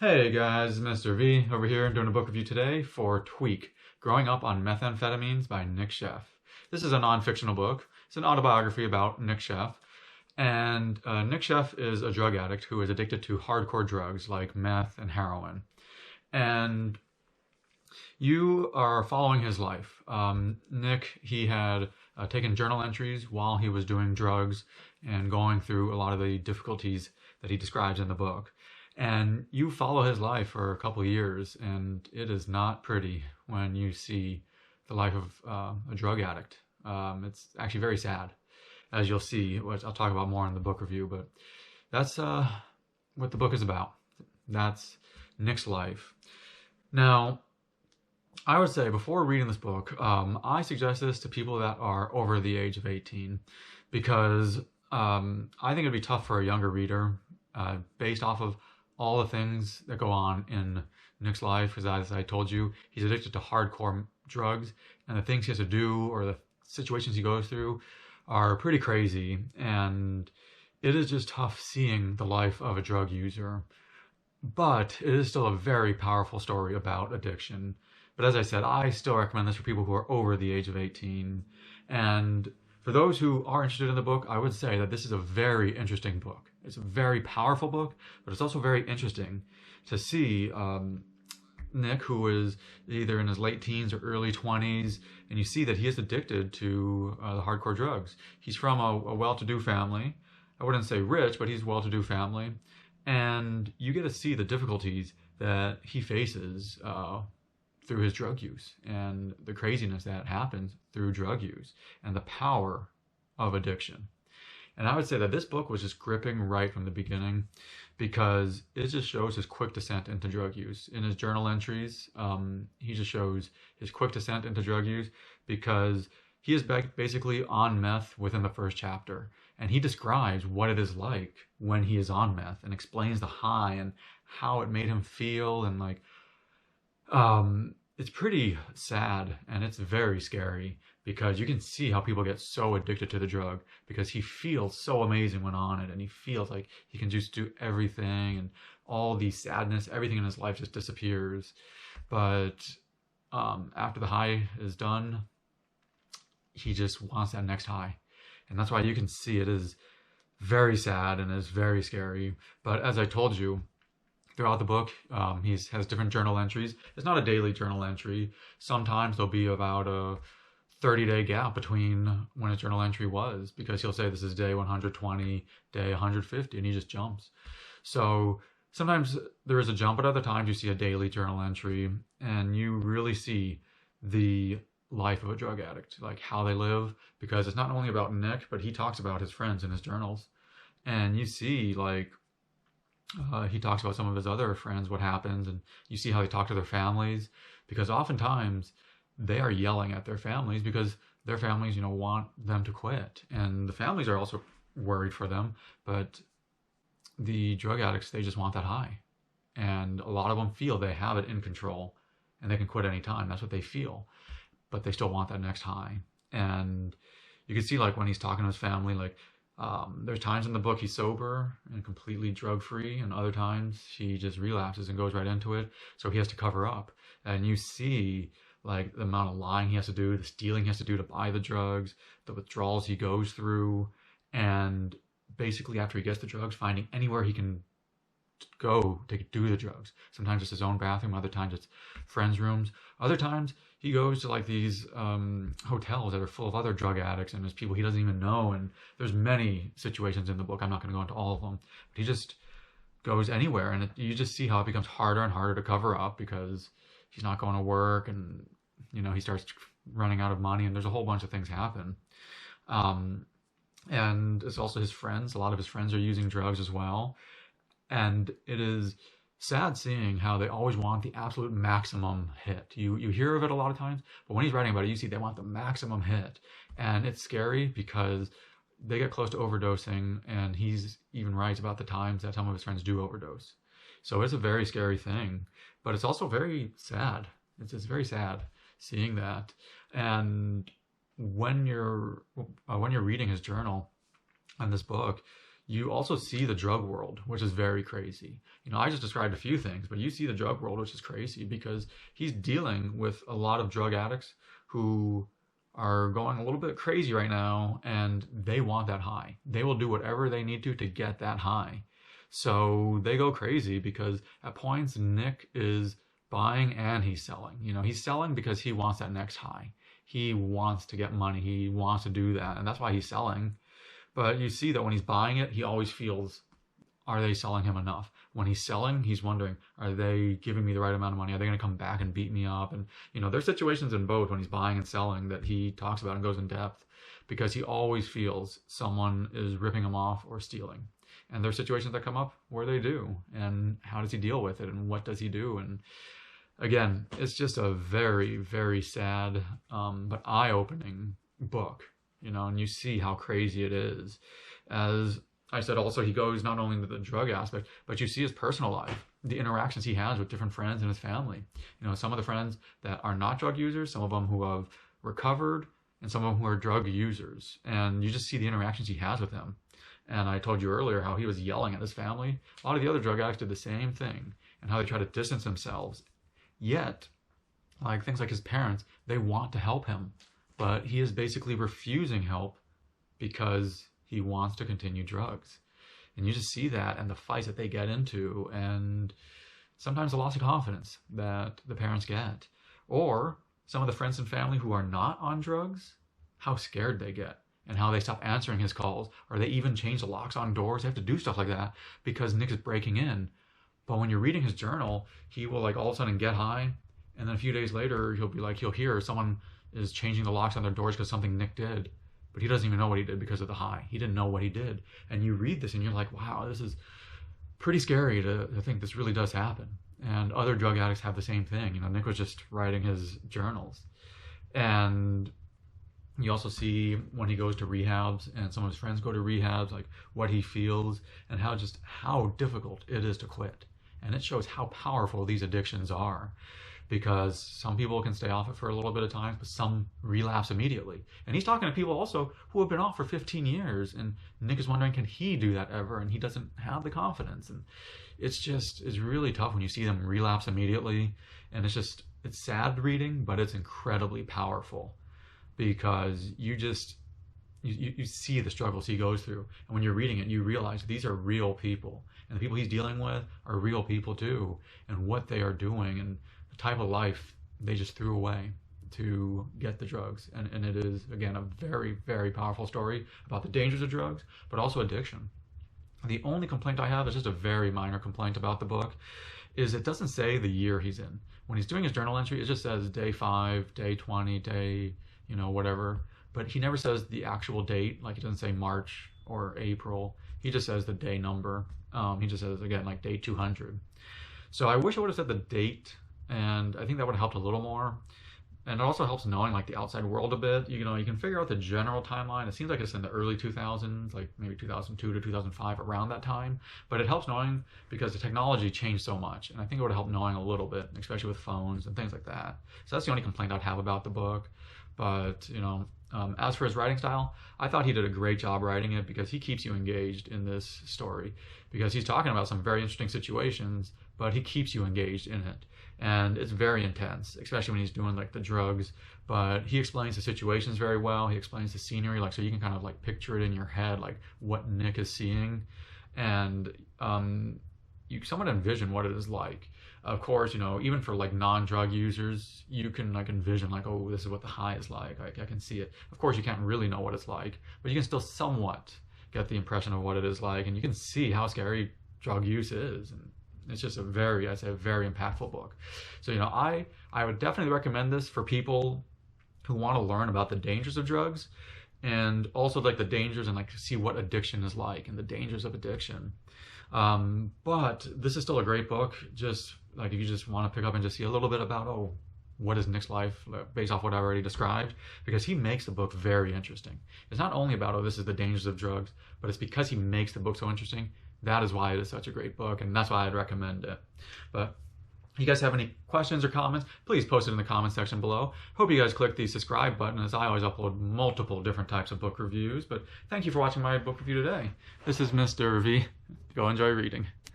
Hey guys, Mr. V over here doing a book review today for Tweak, Growing Up on Methamphetamines by Nick Sheff. This is a non-fictional book. It's an autobiography about Nick Sheff. And Nick Sheff is a drug addict who is addicted to hardcore drugs like meth and heroin. And you are following his life. Nick, he had taken journal entries while he was doing drugs and going through a lot of the difficulties that he describes in the book. And you follow his life for a couple of years, and it is not pretty when you see the life of a drug addict. It's actually very sad, as you'll see, which I'll talk about more in the book review, but that's what the book is about. That's Nick's life. Now, I would say before reading this book, I suggest this to people that are over the age of 18 because I think it'd be tough for a younger reader based off of all the things that go on in Nick's life. Because as I told you, he's addicted to hardcore drugs, and the things he has to do or the situations he goes through are pretty crazy. And it is just tough seeing the life of a drug user. But it is still a very powerful story about addiction. But as I said, I still recommend this for people who are over the age of 18. And for those who are interested in the book, I would say that this is a very interesting book. It's a very powerful book, but it's also very interesting to see Nick, who is either in his late teens or early 20s, and you see that he is addicted to the hardcore drugs. He's from a well-to-do family. I wouldn't say rich, but he's a well-to-do family. And you get to see the difficulties that he faces through his drug use and the craziness that happens through drug use and the power of addiction. And I would say that this book was just gripping right from the beginning because it just shows his quick descent into drug use. In his journal entries, he just shows his quick descent into drug use because he is basically on meth within the first chapter. And he describes what it is like when he is on meth and explains the high and how it made him feel. And it's pretty sad and it's very scary because you can see how people get so addicted to the drug because he feels so amazing when on it, and he feels like he can just do everything, and all the sadness, everything in his life just disappears. But after the high is done, he just wants that next high. And that's why you can see it is very sad and is very scary. But as I told you, throughout the book, he has different journal entries. It's not a daily journal entry. Sometimes there'll be about a 30-day gap between when his journal entry was, because he'll say this is day 120, day 150, and he just jumps. So sometimes there is a jump, but other times you see a daily journal entry, and you really see the life of a drug addict, like how they live, because it's not only about Nick, but he talks about his friends in his journals. And you see, he talks about some of his other friends, what happens, and you see how they talk to their families, because oftentimes they are yelling at their families because their families, want them to quit. And the families are also worried for them, but the drug addicts, they just want that high. And a lot of them feel they have it in control and they can quit anytime. That's what they feel. But they still want that next high. And you can see when he's talking to his family, there's times in the book he's sober and completely drug-free, and other times he just relapses and goes right into it. So he has to cover up. And you see the amount of lying he has to do, the stealing he has to do to buy the drugs, the withdrawals he goes through, and basically after he gets the drugs, finding anywhere he can go to do the drugs. Sometimes it's his own bathroom, other times it's friends' rooms. Other times he goes to these hotels that are full of other drug addicts, and there's people he doesn't even know. And there's many situations in the book. I'm not going to go into all of them, but he just goes anywhere, and you just see how it becomes harder and harder to cover up because he's not going to work, and he starts running out of money, and there's a whole bunch of things happen. And it's also his friends. A lot of his friends are using drugs as well. And it is sad seeing how they always want the absolute maximum hit. You hear of it a lot of times, but when he's writing about it, you see they want the maximum hit. And it's scary because they get close to overdosing, and he's even writes about the times that some of his friends do overdose. So it's a very scary thing, but it's also very sad. It's just very sad seeing that. And when you're reading his journal and this book, you also see the drug world, which is very crazy. I just described a few things, but you see the drug world, which is crazy because he's dealing with a lot of drug addicts who are going a little bit crazy right now, and they want that high. They will do whatever they need to get that high. So they go crazy because at points Nick is buying and he's selling. He's selling because he wants that next high. He wants to get money. He wants to do that, and that's why he's selling. But you see that when he's buying it, he always feels, are they selling him enough? When he's selling, he's wondering, are they giving me the right amount of money? Are they going to come back and beat me up? And, there's situations in both when he's buying and selling that he talks about and goes in depth because he always feels someone is ripping him off or stealing. And there's situations that come up where they do. And how does he deal with it? And what does he do? And again, it's just a very, very sad, but eye-opening book, and you see how crazy it is. As I said, also, he goes not only into the drug aspect, but you see his personal life, the interactions he has with different friends in his family. Some of the friends that are not drug users, some of them who have recovered, and some of them who are drug users. And you just see the interactions he has with them. And I told you earlier how he was yelling at his family. A lot of the other drug addicts did the same thing, and how they try to distance themselves. Yet, like things like his parents, they want to help him, but he is basically refusing help because he wants to continue drugs. And you just see that and the fights that they get into, and sometimes the loss of confidence that the parents get. Or some of the friends and family who are not on drugs, how scared they get and how they stop answering his calls, or they even change the locks on doors. They have to do stuff like that because Nick is breaking in. But when you're reading his journal, he will like all of a sudden get high, and then a few days later he'll hear someone is changing the locks on their doors because something Nick did. But he doesn't even know what he did because of the high. He didn't know what he did. And you read this and you're like, wow, this is pretty scary to think this really does happen. And other drug addicts have the same thing. Nick was just writing his journals. And you also see when he goes to rehabs and some of his friends go to rehabs, like what he feels and how difficult it is to quit. And it shows how powerful these addictions are. Because some people can stay off it for a little bit of time, but some relapse immediately. And he's talking to people also who have been off for 15 years, and Nick is wondering, can he do that ever? And he doesn't have the confidence. And it's really tough when you see them relapse immediately. And it's sad reading, but it's incredibly powerful because you see the struggles he goes through. And when you're reading it, you realize these are real people. And the people he's dealing with are real people too, and what they are doing and type of life they just threw away to get the drugs. And it is, again, a very, very powerful story about the dangers of drugs, but also addiction. The only complaint I have is just a very minor complaint about the book, is it doesn't say the year he's in. When he's doing his journal entry, it just says day 5, day 20, day, whatever. But he never says the actual date, like he doesn't say March or April. He just says the day number. He just says, again, like day 200. So I wish I would have said the date, and I think that would have helped a little more. And it also helps knowing like the outside world a bit. You can figure out the general timeline. It seems like it's in the early 2000s, like maybe 2002 to 2005, around that time. But it helps knowing because the technology changed so much. And I think it would have helped knowing a little bit, especially with phones and things like that. So that's the only complaint I'd have about the book. But, as for his writing style, I thought he did a great job writing it because he keeps you engaged in this story. Because he's talking about some very interesting situations, but he keeps you engaged in it. And it's very intense, especially when he's doing like the drugs. But he explains the situations very well. He explains the scenery, like so you can kind of like picture it in your head, like what Nick is seeing, and you somewhat envision what it is like. Of course, even for like non-drug users, you can like envision like, oh, this is what the high is like. I can see it. Of course, you can't really know what it's like, but you can still somewhat get the impression of what it is like, and you can see how scary drug use is. And it's just a very impactful book. So, I would definitely recommend this for people who want to learn about the dangers of drugs and also like the dangers and like see what addiction is like and the dangers of addiction. But this is still a great book. Just like if you just want to pick up and just see a little bit about, what is Nick's life based off what I've already described, because he makes the book very interesting. It's not only about, this is the dangers of drugs, but it's because he makes the book so interesting. That is why it is such a great book, and that's why I'd recommend it. But If you guys have any questions or comments, please post it in the comment section below. Hope you guys click the subscribe button, as I always upload multiple different types of book reviews. But thank you for watching my book review today. This is Mr. V. Go enjoy reading.